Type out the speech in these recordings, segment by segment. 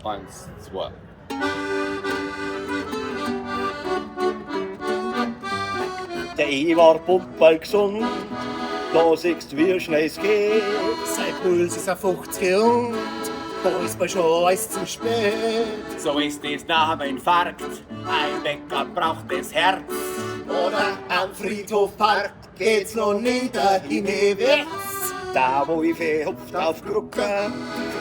1, 2. Der war pumperl gesund, da siehst du, wie schnell es geht. Sein Puls ist auf 50 und da ist man schon alles zu spät. So ist es nach dem Infarkt, ein Wecker braucht das Herz. Oder am Friedhof Park geht's noch nicht hinwärts. Da wo ich verhupft auf Krucke,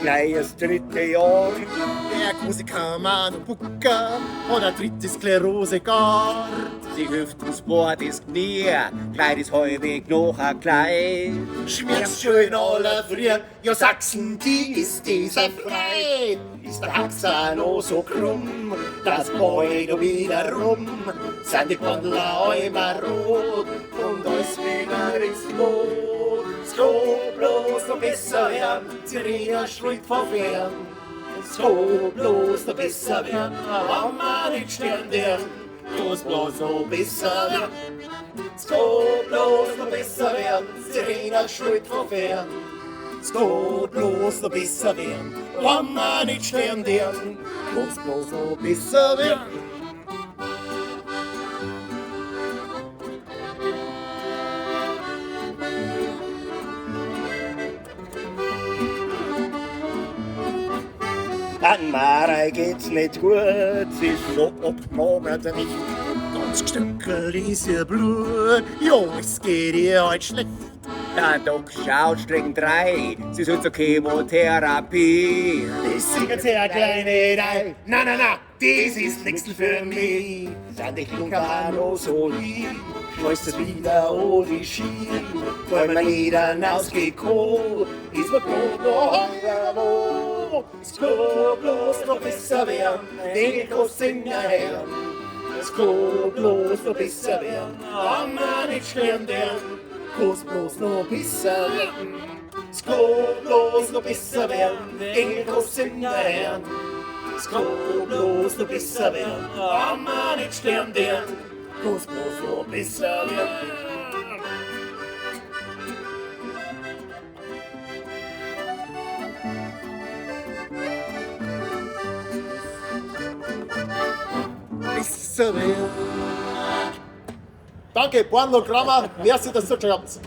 gleich das 3. Jahr. Der Musiker Manu Bucka oder dritte Sklerose gar. Die Hüftensbord ist Knie, Kleid ist häufig noch ein Kleid. Schmerz schön alle früher, ja Sachsen, die ist dieser frei. Ist der Haxer noch so krumm, das Boy da wieder rum. Sind die Gondler immer rot und alles wieder ins Lot. Es kann bloß noch besser werden, Sirena schreit von fern. Es kann bloß noch besser werden, wenn man nicht sterben werden. Es bloß noch besser werden. Es kann bloß noch besser werden, Sirena schreit von fern. Es kann bloß noch besser werden, wenn man nicht sterben werden. Es bloß noch besser werden. An Marei geht's nicht gut, sie ist so Abgemagert nicht, ganz gestückelt ist ihr Blut. Jo, es geht ihr heute schlecht. Der Doc schaut streng 3, sie soll zur Chemotherapie. Ich singe sehr kleine Dei, na, das ist nix für mich. Seit ich Lunker noch so lieb, schmeißt es wieder an die Ski. Weil man jeder rausgekommen, ist man bloß noch irgendwo. Es kann bloß noch besser werden, den ich kann singen her. Es kann bloß noch besser werden, wenn man nicht sterben werden. Es kann bloß noch besser werden. Es kann bloß noch besser werden, den ich kann singen her. Es kann bloß noch besser werden, wenn man nicht sterben werden. Es kann bloß noch besser werden. Danke, Pornogramma. Merci, dass ihr das habt.